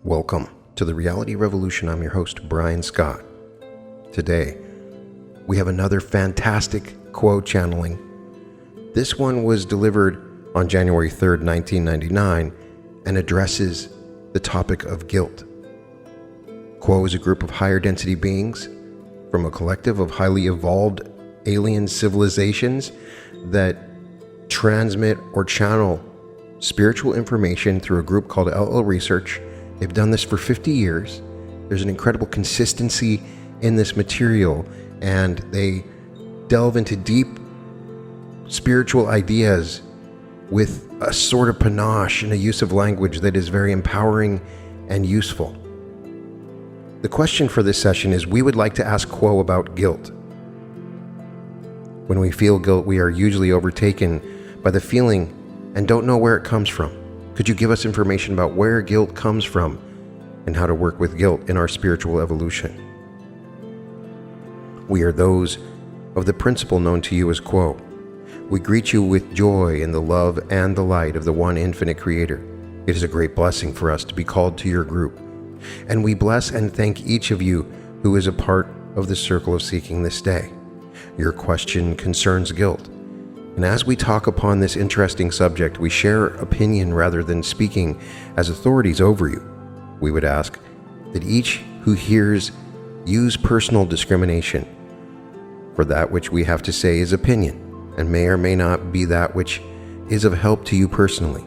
Welcome to the Reality Revolution. I'm your host, Brian Scott. Today, we have another fantastic quote channeling. This one was delivered on January 3rd, 1999, and addresses the topic of guilt. Quo is a group of higher density beings from a collective of highly evolved alien civilizations that transmit or channel spiritual information through a group called LL Research. They've done this for 50 years. There's an incredible consistency in this material, and they delve into deep spiritual ideas with a sort of panache and a use of language that is very empowering and useful. The question for this session is, we would like to ask Quo about guilt. When we feel guilt, we are usually overtaken by the feeling and don't know where it comes from. Could you give us information about where guilt comes from and how to work with guilt in our spiritual evolution? We are those of the principle known to you as Quo. We greet you with joy in the love and the light of the one infinite Creator. It is a great blessing for us to be called to your group. And we bless and thank each of you who is a part of the circle of seeking this day. Your question concerns guilt. And as we talk upon this interesting subject, we share opinion rather than speaking as authorities over you. We would ask that each who hears use personal discrimination, for that which we have to say is opinion and may or may not be that which is of help to you personally.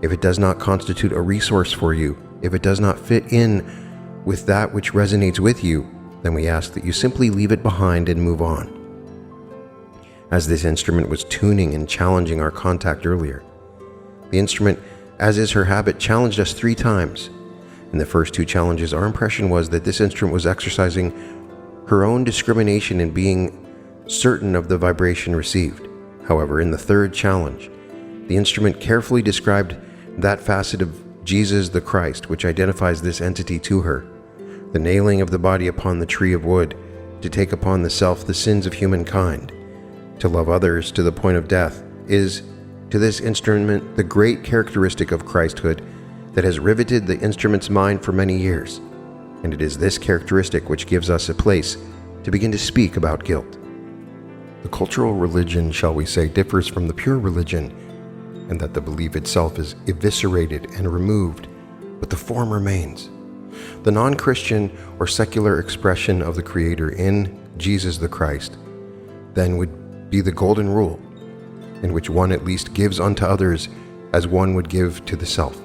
If it does not constitute a resource for you, if it does not fit in with that which resonates with you, then we ask that you simply leave it behind and move on. As this instrument was tuning and challenging our contact earlier, the instrument, as is her habit, challenged us 3 times. In the first 2 challenges, our impression was that this instrument was exercising her own discrimination in being certain of the vibration received. However, in the 3rd challenge, the instrument carefully described that facet of Jesus the Christ which identifies this entity to her. The nailing of the body upon the tree of wood to take upon the self the sins of humankind, to love others to the point of death, is to this instrument the great characteristic of Christhood that has riveted the instrument's mind for many years. And it is this characteristic which gives us a place to begin to speak about guilt. The cultural religion, shall we say, differs from the pure religion, and that the belief itself is eviscerated and removed, but the form remains. The non-Christian or secular expression of the Creator in Jesus the Christ then would be the golden rule, in which one at least gives unto others as one would give to the self.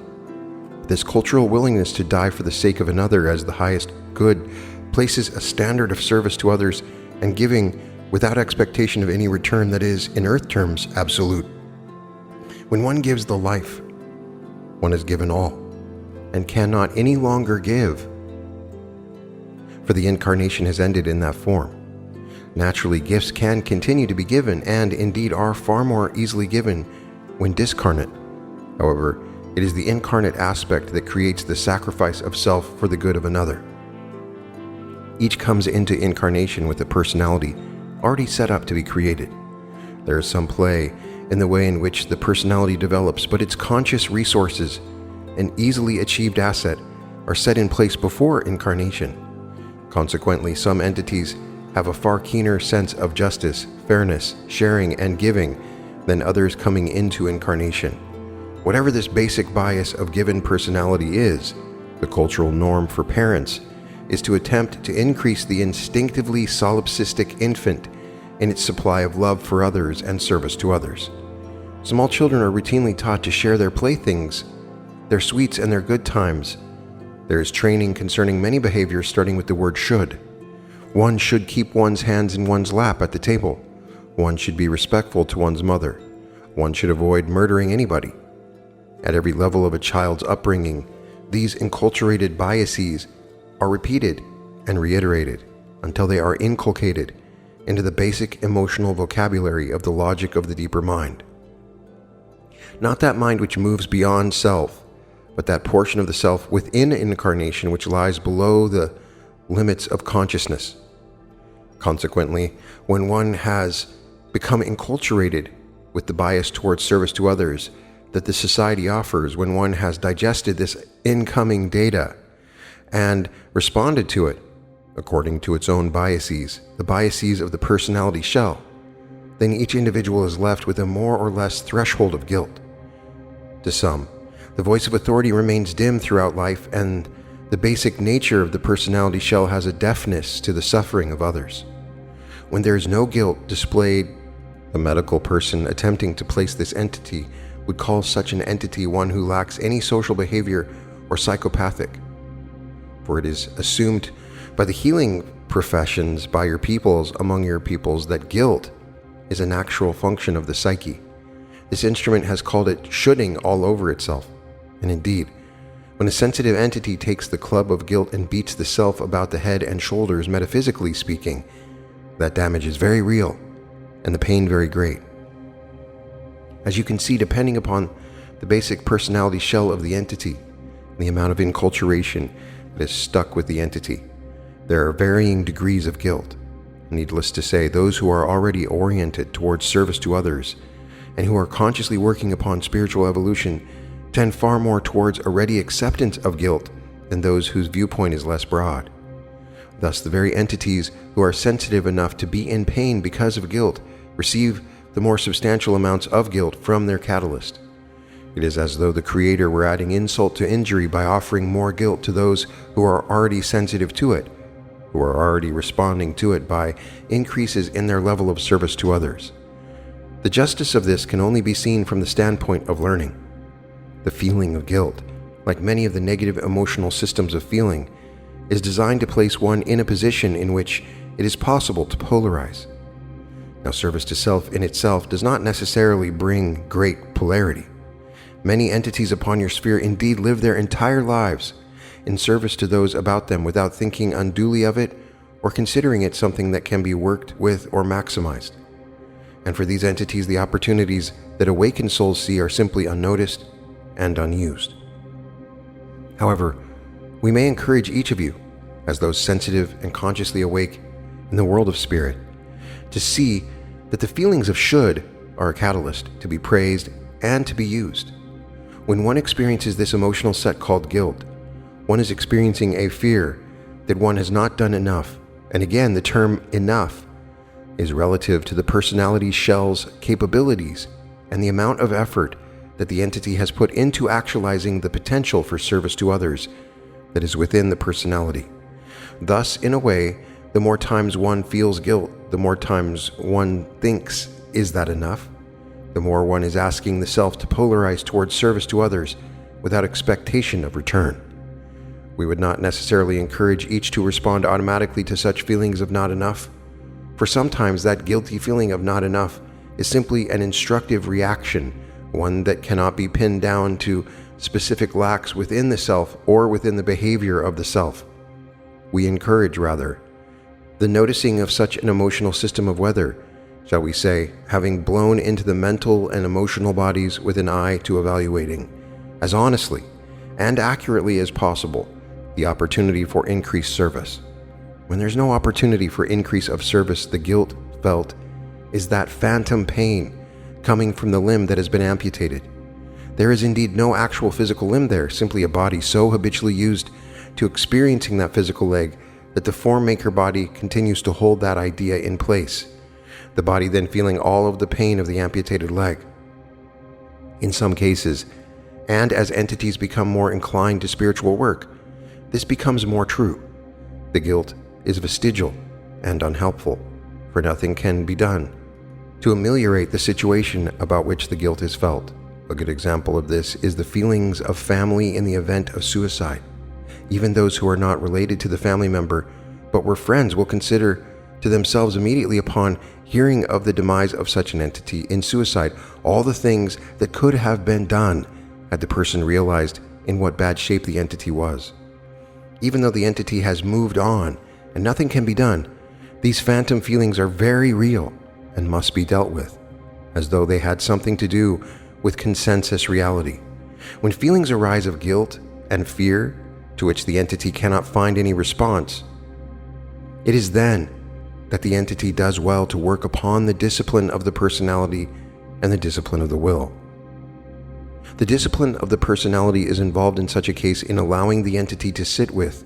This cultural willingness to die for the sake of another as the highest good places a standard of service to others and giving without expectation of any return that is, in earth terms, absolute. When one gives the life, one has given all and cannot any longer give, for the incarnation has ended in that form. Naturally, gifts can continue to be given and indeed are far more easily given when discarnate. However, it is the incarnate aspect that creates the sacrifice of self for the good of another. Each comes into incarnation with a personality already set up to be created. There is some play in the way in which the personality develops, but its conscious resources and easily achieved asset are set in place before incarnation. Consequently, some entities have a far keener sense of justice, fairness, sharing, and giving than others coming into incarnation. Whatever this basic bias of given personality is, the cultural norm for parents is to attempt to increase the instinctively solipsistic infant in its supply of love for others and service to others. Small children are routinely taught to share their playthings, their sweets, and their good times. There is training concerning many behaviors starting with the word should. One should keep one's hands in one's lap at the table. One should be respectful to one's mother. One should avoid murdering anybody. At every level of a child's upbringing, these enculturated biases are repeated and reiterated until they are inculcated into the basic emotional vocabulary of the logic of the deeper mind. Not that mind which moves beyond self, but that portion of the self within incarnation which lies below the limits of consciousness. Consequently, when one has become enculturated with the bias towards service to others, that the society offers when one has digested this incoming data and responded to it according to its own biases, the biases of the personality shell, then each individual is left with a more or less threshold of guilt. To some, the voice of authority remains dim throughout life, and the basic nature of the personality shell has a deafness to the suffering of others. When there is no guilt displayed, a medical person attempting to place this entity would call such an entity one who lacks any social behavior or psychopathic. For it is assumed by the healing professions, by your peoples, among your peoples, that guilt is an actual function of the psyche. This instrument has called it shoulding all over itself. And indeed, when a sensitive entity takes the club of guilt and beats the self about the head and shoulders, metaphysically speaking, that damage is very real and the pain very great. As you can see, depending upon the basic personality shell of the entity and the amount of enculturation that is stuck with the entity, there are varying degrees of guilt. Needless to say, those who are already oriented towards service to others and who are consciously working upon spiritual evolution tend far more towards a ready acceptance of guilt than those whose viewpoint is less broad. Thus, the very entities who are sensitive enough to be in pain because of guilt receive the more substantial amounts of guilt from their catalyst. It is as though the Creator were adding insult to injury by offering more guilt to those who are already sensitive to it, who are already responding to it by increases in their level of service to others. The justice of this can only be seen from the standpoint of learning. The feeling of guilt, like many of the negative emotional systems of feeling, is designed to place one in a position in which it is possible to polarize. Now, service to self in itself does not necessarily bring great polarity. Many entities upon your sphere indeed live their entire lives in service to those about them without thinking unduly of it or considering it something that can be worked with or maximized. And for these entities, the opportunities that awakened souls see are simply unnoticed and unused. However, we may encourage each of you, as those sensitive and consciously awake in the world of spirit, to see that the feelings of should are a catalyst to be praised and to be used. When one experiences this emotional set called guilt, one is experiencing a fear that one has not done enough. And again, the term enough is relative to the personality shell's capabilities and the amount of effort that the entity has put into actualizing the potential for service to others that is within the personality. Thus, in a way, the more times one feels guilt, the more times one thinks, is that enough? The more one is asking the self to polarize towards service to others without expectation of return. We would not necessarily encourage each to respond automatically to such feelings of not enough, for sometimes that guilty feeling of not enough is simply an instructive reaction, one that cannot be pinned down to specific lacks within the self or within the behavior of the self. We encourage, rather, the noticing of such an emotional system of weather, shall we say, having blown into the mental and emotional bodies with an eye to evaluating, as honestly and accurately as possible, the opportunity for increased service. When there's no opportunity for increase of service, the guilt felt is that phantom pain coming from the limb that has been amputated. There is indeed no actual physical limb there, simply a body so habitually used to experiencing that physical leg that the form maker body continues to hold that idea in place, the body then feeling all of the pain of the amputated leg. In some cases, and as entities become more inclined to spiritual work, this becomes more true. The guilt is vestigial and unhelpful, for nothing can be done to ameliorate the situation about which the guilt is felt. A good example of this is the feelings of family in the event of suicide. Even those who are not related to the family member, but were friends, will consider to themselves immediately upon hearing of the demise of such an entity in suicide all the things that could have been done had the person realized in what bad shape the entity was. Even though the entity has moved on and nothing can be done, these phantom feelings are very real and must be dealt with, as though they had something to do with consensus reality. When feelings arise of guilt and fear, to which the entity cannot find any response, it is then that the entity does well to work upon the discipline of the personality and the discipline of the will. The discipline of the personality is involved in such a case in allowing the entity to sit with,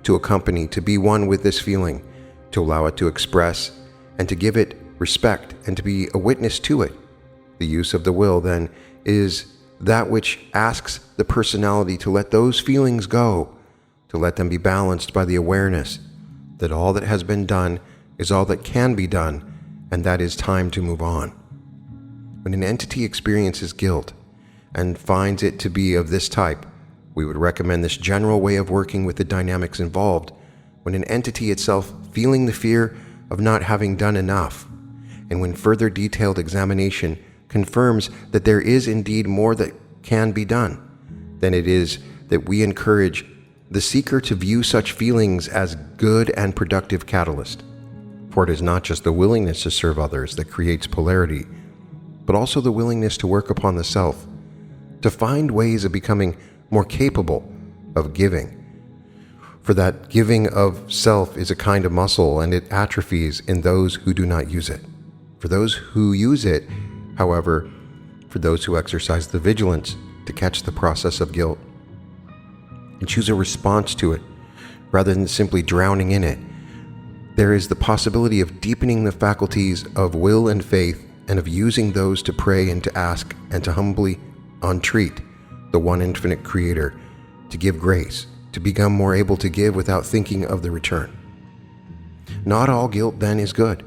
to accompany, to be one with this feeling, to allow it to express, and to give it respect, and to be a witness to it. The use of the will, then, is that which asks the personality to let those feelings go, to let them be balanced by the awareness that all that has been done is all that can be done, and that is time to move on. When an entity experiences guilt and finds it to be of this type, we would recommend this general way of working with the dynamics involved. When an entity itself feeling the fear of not having done enough, and when further detailed examination confirms that there is indeed more that can be done, then it is that we encourage the seeker to view such feelings as good and productive catalyst. For it is not just the willingness to serve others that creates polarity, but also the willingness to work upon the self, to find ways of becoming more capable of giving. For that giving of self is a kind of muscle, and it atrophies in those who do not use it. For those who use it, however, for those who exercise the vigilance to catch the process of guilt and choose a response to it rather than simply drowning in it, there is the possibility of deepening the faculties of will and faith, and of using those to pray and to ask and to humbly entreat the one infinite Creator to give grace, to become more able to give without thinking of the return. Not all guilt then is good.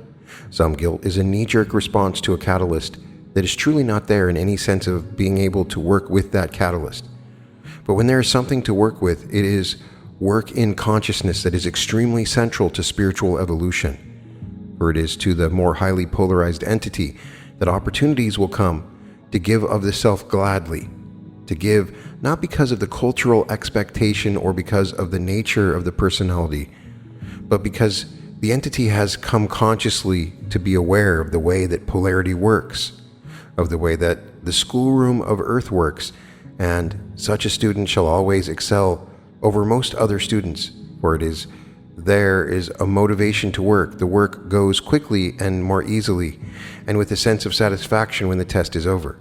Some guilt is a knee-jerk response to a catalyst that is truly not there in any sense of being able to work with that catalyst. But when there is something to work with, it is work in consciousness that is extremely central to spiritual evolution. For it is to the more highly polarized entity that opportunities will come to give of the self gladly, to give not because of the cultural expectation or because of the nature of the personality, but because the entity has come consciously to be aware of the way that polarity works, of the way that the schoolroom of earth works, and such a student shall always excel over most other students, for there is a motivation to work. The work goes quickly and more easily, and with a sense of satisfaction when the test is over.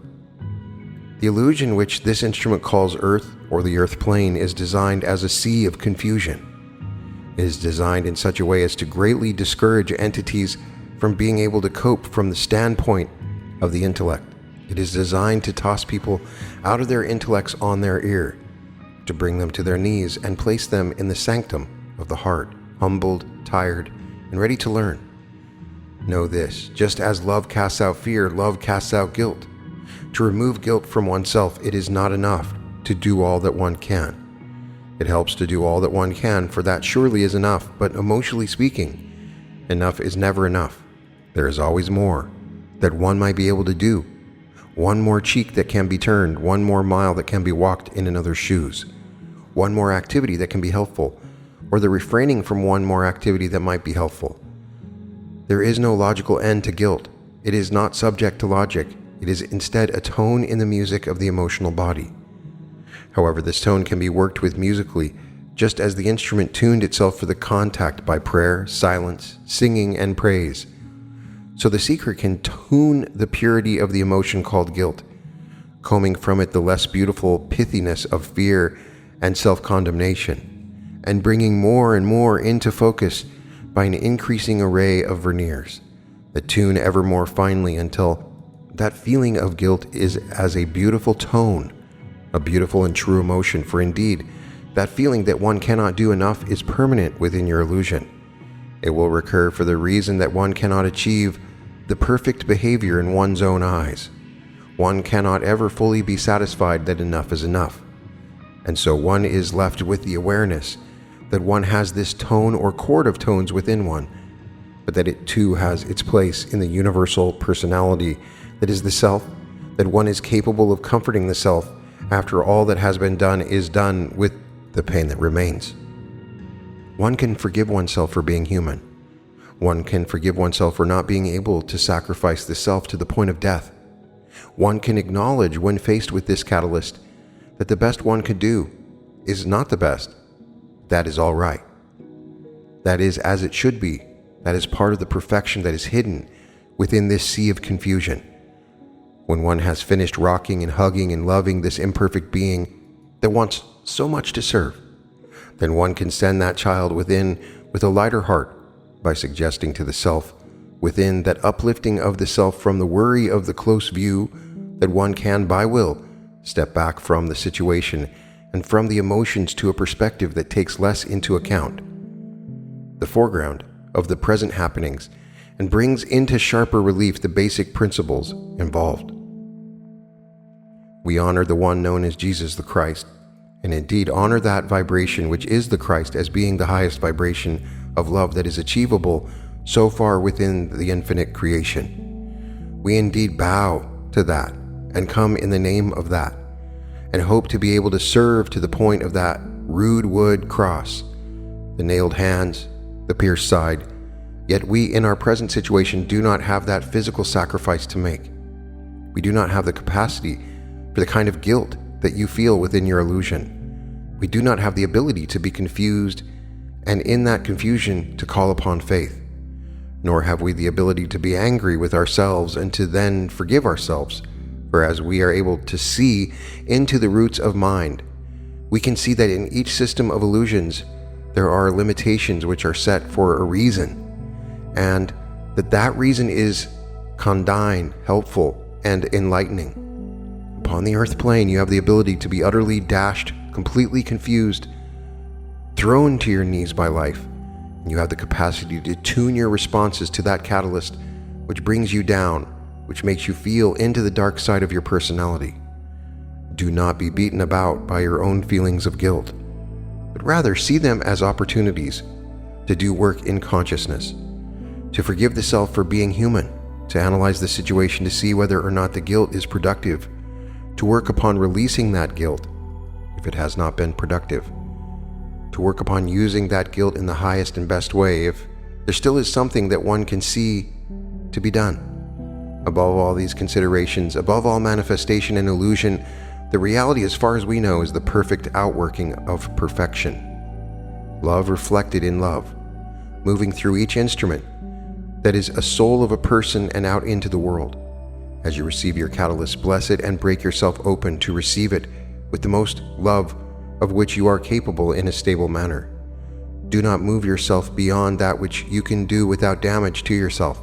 The illusion which this instrument calls Earth, or the Earth plane, is designed as a sea of confusion. It is designed in such a way as to greatly discourage entities from being able to cope from the standpoint of the intellect. It is designed to toss people out of their intellects on their ear, to bring them to their knees and place them in the sanctum of the heart, humbled, tired, and ready to learn. Know this: just as love casts out fear, love casts out guilt. To remove guilt from oneself, it is not enough to do all that one can. It helps to do all that one can, for that surely is enough, but emotionally speaking, enough is never enough. There is always more that one might be able to do. One more cheek that can be turned, one more mile that can be walked in another's shoes, one more activity that can be helpful, or the refraining from one more activity that might be helpful. There is no logical end to guilt. It is not subject to logic. It is instead a tone in the music of the emotional body. However, this tone can be worked with musically, just as the instrument tuned itself for the contact by prayer, silence, singing, and praise. So the seeker can tune the purity of the emotion called guilt, combing from it the less beautiful pithiness of fear and self-condemnation, and bringing more and more into focus by an increasing array of verniers that tune ever more finely until that feeling of guilt is as a beautiful tone, a beautiful and true emotion. For indeed, that feeling that one cannot do enough is permanent within your illusion. It will recur for the reason that one cannot achieve the perfect behavior in one's own eyes. One cannot ever fully be satisfied that enough is enough. And so one is left with the awareness that one has this tone or chord of tones within one, but that it too has its place in the universal personality that is the self, that one is capable of comforting the self after all that has been done is done with the pain that remains. One can forgive oneself for being human. One can forgive oneself for not being able to sacrifice the self to the point of death. One can acknowledge when faced with this catalyst that the best one could do is not the best. That is all right. That is as it should be. That is part of the perfection that is hidden within this sea of confusion. When one has finished rocking and hugging and loving this imperfect being that wants so much to serve, then one can send that child within with a lighter heart by suggesting to the self within that uplifting of the self from the worry of the close view that one can, by will, step back from the situation and from the emotions to a perspective that takes less into account the foreground of the present happenings and brings into sharper relief the basic principles involved. We honor the one known as Jesus the Christ, and indeed honor that vibration which is the Christ as being the highest vibration of love that is achievable so far within the infinite creation. We indeed bow to that and come in the name of that, and hope to be able to serve to the point of that rude wood cross, the nailed hands, the pierced side. Yet we in our present situation do not have that physical sacrifice to make. We do not have the capacity for the kind of guilt that you feel within your illusion. We do not have the ability to be confused and in that confusion to call upon faith. Nor have we the ability to be angry with ourselves and to then forgive ourselves. For as we are able to see into the roots of mind, we can see that in each system of illusions there are limitations which are set for a reason, and that reason is condign, helpful, and enlightening. Upon the earth plane, you have the ability to be utterly dashed, completely confused, thrown to your knees by life, and you have the capacity to tune your responses to that catalyst which brings you down, which makes you feel into the dark side of your personality. Do not be beaten about by your own feelings of guilt, but rather see them as opportunities to do work in consciousness, to forgive the self for being human, to analyze the situation to see whether or not the guilt is productive, to work upon releasing that guilt if it has not been productive, to work upon using that guilt in the highest and best way if there still is something that one can see to be done. Above all these considerations, above all manifestation and illusion, the reality as far as we know is the perfect outworking of perfection. Love reflected in love, moving through each instrument that is a soul of a person and out into the world. As you receive your catalyst, bless it and break yourself open to receive it with the most love of which you are capable in a stable manner. Do not move yourself beyond that which you can do without damage to yourself.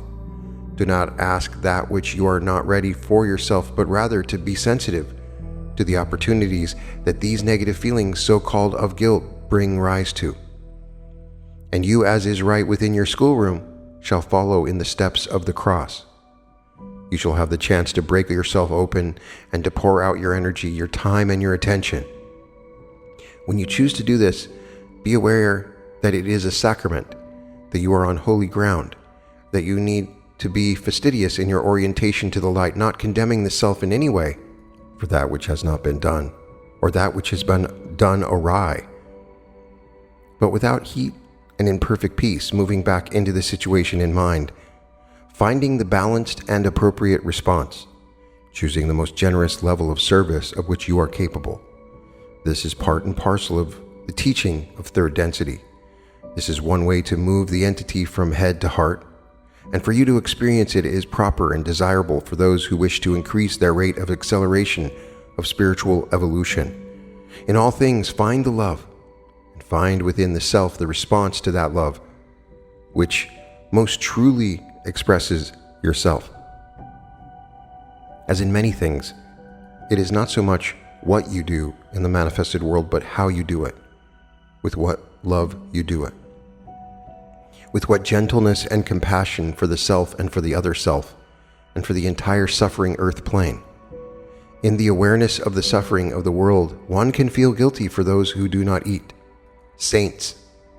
Do not ask that which you are not ready for yourself, but rather to be sensitive to the opportunities that these negative feelings, so-called of guilt, bring rise to. And you, as is right within your schoolroom, shall follow in the steps of the cross. You shall have the chance to break yourself open and to pour out your energy, your time, and your attention. When you choose to do this, be aware that it is a sacrament, that you are on holy ground, that you need to be fastidious in your orientation to the light, not condemning the self in any way for that which has not been done, or that which has been done awry, but without heat and in perfect peace, moving back into the situation in mind, finding the balanced and appropriate response, choosing the most generous level of service of which you are capable. This is part and parcel of the teaching of third density. This is one way to move the entity from head to heart, and for you to experience it is proper and desirable for those who wish to increase their rate of acceleration of spiritual evolution. In all things, find the love, and find within the self the response to that love, which most truly expresses yourself. As in many things, it is not so much what you do in the manifested world, but how you do it, with what love you do it, with what gentleness and compassion for the self and for the other self, and for the entire suffering earth plane. In the awareness of the suffering of the world, one can feel guilty for those who do not eat. Saints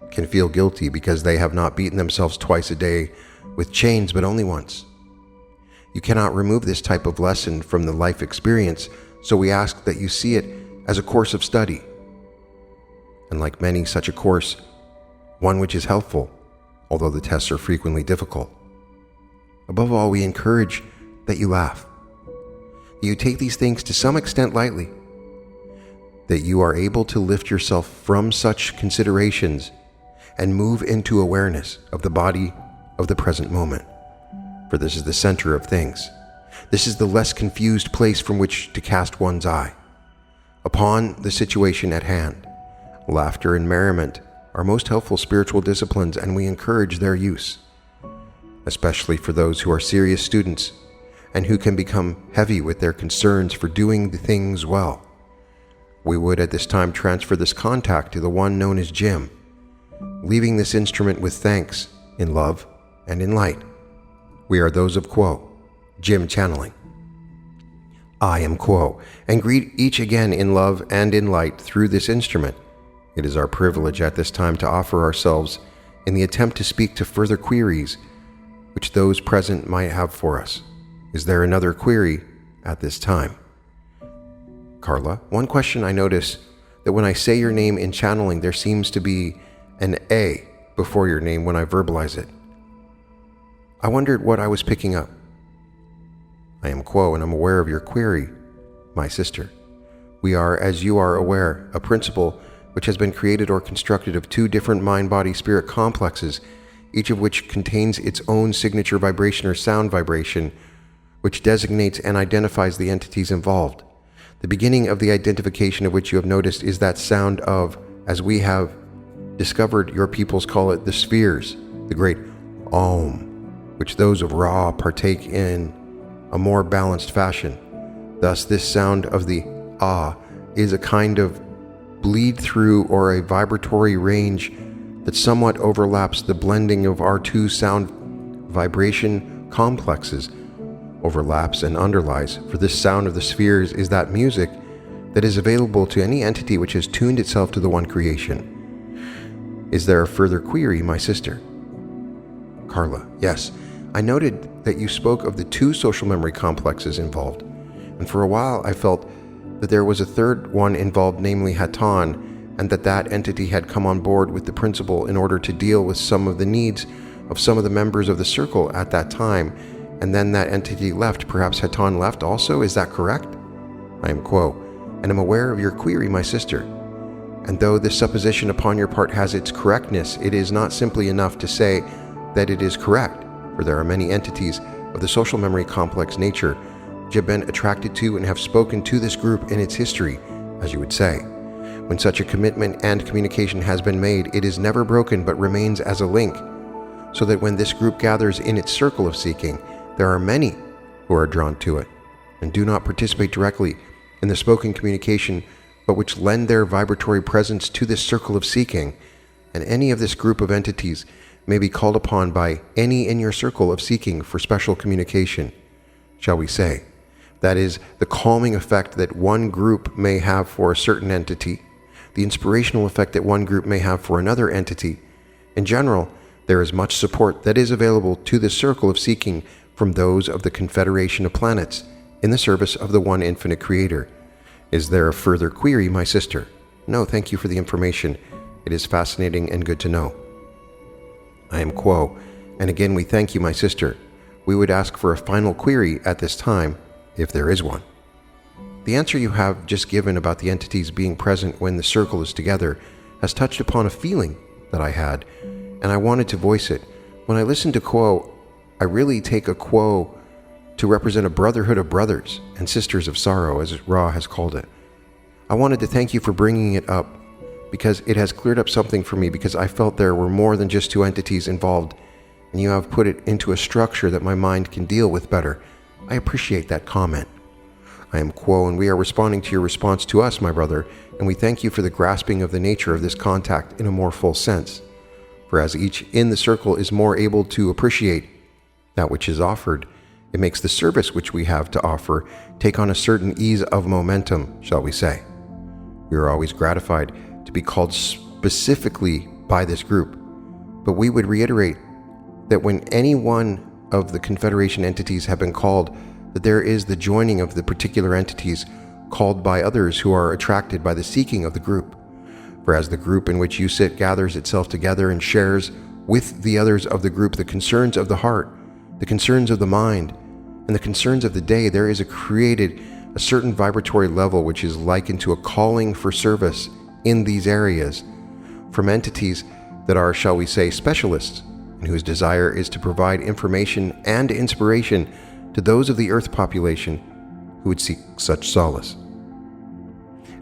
can feel guilty because they have not beaten themselves twice a day with chains, but only once. You cannot remove this type of lesson from the life experience, so we ask that you see it as a course of study. And like many such a course, one which is helpful, although the tests are frequently difficult. Above all, we encourage that you laugh, that you take these things to some extent lightly, that you are able to lift yourself from such considerations and move into awareness of the body of the present moment, for this is the center of things. This is the less confused place from which to cast one's eye upon the situation at hand. Laughter and merriment are most helpful spiritual disciplines, and we encourage their use, especially for those who are serious students and who can become heavy with their concerns for doing the things well. We would at this time transfer this contact to the one known as Jim, leaving this instrument with thanks, in love and in light. We are those of Quo, Jim channeling. I am Quo, and greet each again in love and in light through this instrument. It is our privilege at this time to offer ourselves in the attempt to speak to further queries which those present might have for us. Is there another query at this time? Carla, one question I notice that when I say your name in channeling, there seems to be an A before your name when I verbalize it. I wondered what I was picking up. I am Quo, and I'm aware of your query, my sister. We are, as you are aware, a principle which has been created or constructed of two different mind-body-spirit complexes, each of which contains its own signature vibration or sound vibration, which designates and identifies the entities involved. The beginning of the identification of which you have noticed is that sound of, as we have discovered, your peoples call it the spheres, the great Om, which those of Ra partake in a more balanced fashion. Thus, this sound of the Ah is a kind of bleed through or a vibratory range that somewhat overlaps the blending of our two sound vibration complexes, overlaps and underlies. For this sound of the spheres is that music that is available to any entity which has tuned itself to the one creation. Is there a further query, my sister? Carla, yes. I noted that you spoke of the two social memory complexes involved, and for a while I felt that there was a third one involved, namely Hatan, and that entity had come on board with the principle in order to deal with some of the needs of some of the members of the circle at that time, and then that entity left. Perhaps Hatan left also, is that correct? I am Quo, and am aware of your query, my sister. And though this supposition upon your part has its correctness, it is not simply enough to say that it is correct, for there are many entities of the social memory complex nature which have been attracted to and have spoken to this group in its history, as you would say. When such a commitment and communication has been made, it is never broken but remains as a link, so that when this group gathers in its circle of seeking, there are many who are drawn to it and do not participate directly in the spoken communication, but which lend their vibratory presence to this circle of seeking, and any of this group of entities may be called upon by any in your circle of seeking for special communication, shall we say. That is, the calming effect that one group may have for a certain entity, the inspirational effect that one group may have for another entity. In general, there is much support that is available to this circle of seeking from those of the Confederation of Planets in the service of the one infinite Creator. Is there a further query, my sister? No, thank you for the information. It is fascinating and good to know. I am Quo, and again we thank you, my sister. We would ask for a final query at this time, if there is one. The answer you have just given about the entities being present when the circle is together has touched upon a feeling that I had, and I wanted to voice it. When I listen to Quo, I really take a Quo to represent a brotherhood of brothers and sisters of sorrow, as Ra has called it. I wanted to thank you for bringing it up, because it has cleared up something for me, because I felt there were more than just two entities involved, and you have put it into a structure that my mind can deal with better. I appreciate that comment. I am Quo, and we are responding to your response to us, my brother, and we thank you for the grasping of the nature of this contact in a more full sense. For as each in the circle is more able to appreciate that which is offered, it makes the service which we have to offer take on a certain ease of momentum, shall we say. We are always gratified to be called specifically by this group, but we would reiterate that when any one of the Confederation entities have been called, that there is the joining of the particular entities called by others who are attracted by the seeking of the group. For as the group in which you sit gathers itself together and shares with the others of the group the concerns of the heart, the concerns of the mind, and the concerns of the day, there is created a certain vibratory level which is likened to a calling for service in these areas from entities that are, shall we say, specialists, and whose desire is to provide information and inspiration to those of the earth population who would seek such solace.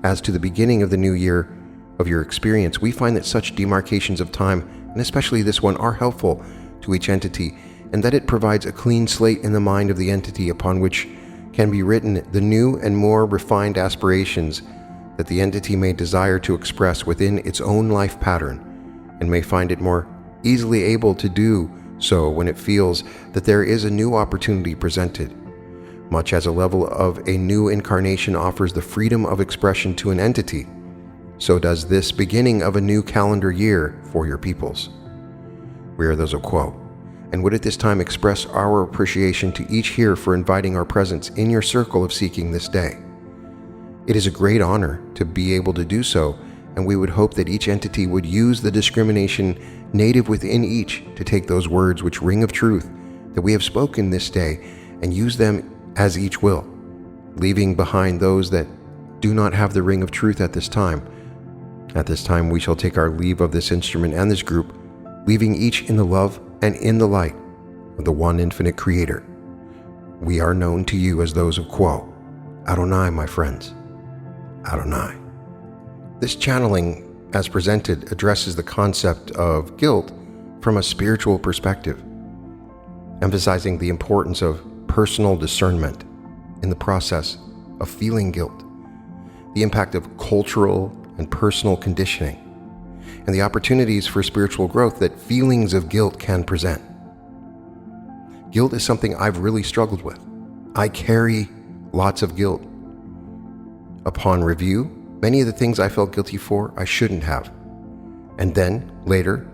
As to the beginning of the new year of your experience, we find that such demarcations of time, and especially this one, are helpful to each entity, and that it provides a clean slate in the mind of the entity upon which can be written the new and more refined aspirations that the entity may desire to express within its own life pattern, and may find it more easily able to do so when it feels that there is a new opportunity presented. Much as a level of a new incarnation offers the freedom of expression to an entity, so does this beginning of a new calendar year for your peoples. We are those of Quo, and would at this time express our appreciation to each here for inviting our presence in your circle of seeking this day. It is a great honor to be able to do so, and we would hope that each entity would use the discrimination native within each to take those words which ring of truth that we have spoken this day and use them as each will, leaving behind those that do not have the ring of truth at this time. At this time we shall take our leave of this instrument and this group, leaving each in the love and in the light of the one infinite Creator. We are known to you as those of Quo. Adonai, my friends. Adonai. This channeling, as presented, addresses the concept of guilt from a spiritual perspective, emphasizing the importance of personal discernment in the process of feeling guilt, the impact of cultural and personal conditioning, and the opportunities for spiritual growth that feelings of guilt can present. Guilt is something I've really struggled with. I carry lots of guilt. Upon review, many of the things I felt guilty for, I shouldn't have. And then, later,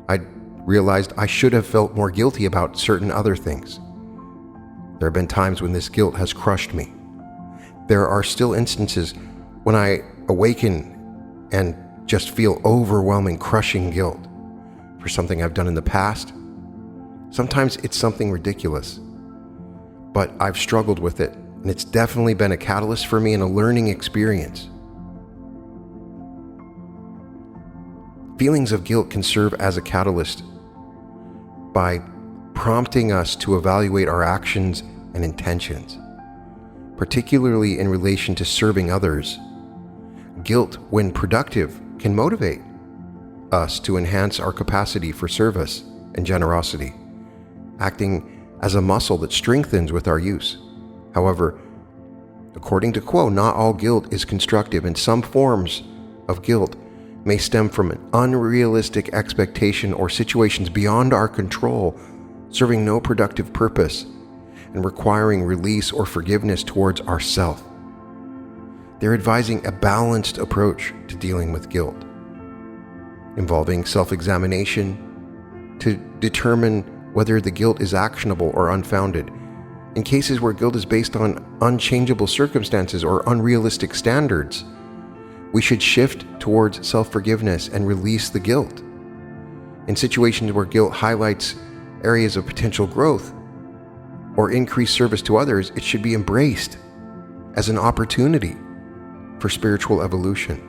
I realized I should have felt more guilty about certain other things. There have been times when this guilt has crushed me. There are still instances when I awaken and just feel overwhelming, crushing guilt for something I've done in the past. Sometimes it's something ridiculous, but I've struggled with it, and it's definitely been a catalyst for me and a learning experience. Feelings of guilt can serve as a catalyst by prompting us to evaluate our actions and intentions, particularly in relation to serving others. Guilt, when productive, can motivate us to enhance our capacity for service and generosity, acting as a muscle that strengthens with our use. However, according to Quo, not all guilt is constructive, and some forms of guilt may stem from an unrealistic expectation or situations beyond our control, serving no productive purpose and requiring release or forgiveness towards ourself. They're advising a balanced approach to dealing with guilt, involving self-examination to determine whether the guilt is actionable or unfounded. In cases where guilt is based on unchangeable circumstances or unrealistic standards, we should shift towards self-forgiveness and release the guilt. In situations where guilt highlights areas of potential growth or increased service to others, it should be embraced as an opportunity for spiritual evolution.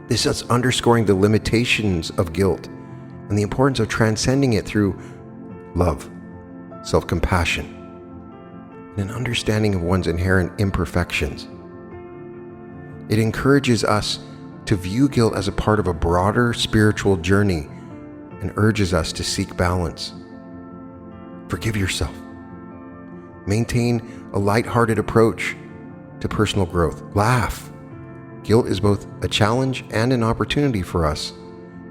This is underscoring the limitations of guilt and the importance of transcending it through love, self-compassion, and an understanding of one's inherent imperfections. It encourages us to view guilt as a part of a broader spiritual journey and urges us to seek balance. Forgive yourself. Maintain a lighthearted approach to personal growth. Laugh. Guilt is both a challenge and an opportunity for us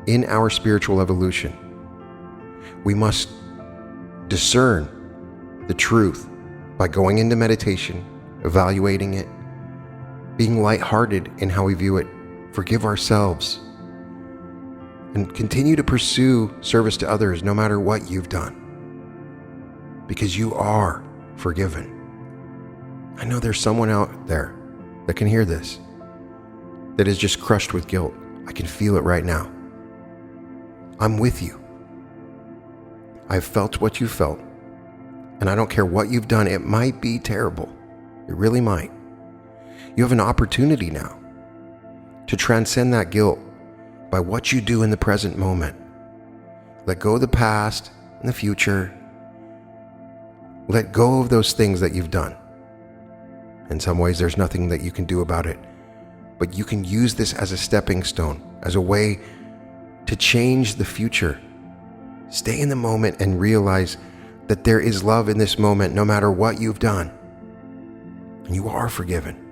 in our spiritual evolution. We must discern the truth by going into meditation, evaluating it, being lighthearted in how we view it, forgive ourselves, and continue to pursue service to others no matter what you've done, because you are forgiven. I know there's someone out there that can hear this, that is just crushed with guilt. I can feel it right now. I'm with you. I've felt what you felt, and I don't care what you've done. It might be terrible. It really might. You have an opportunity now to transcend that guilt by what you do in the present moment. Let go of the past and the future. Let go of those things that you've done. In some ways, there's nothing that you can do about it, but you can use this as a stepping stone, as a way to change the future. Stay in the moment and realize that there is love in this moment no matter what you've done. And you are forgiven.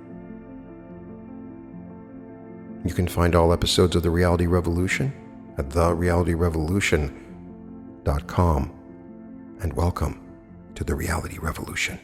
You can find all episodes of The Reality Revolution at therealityrevolution.com. And welcome to The Reality Revolution.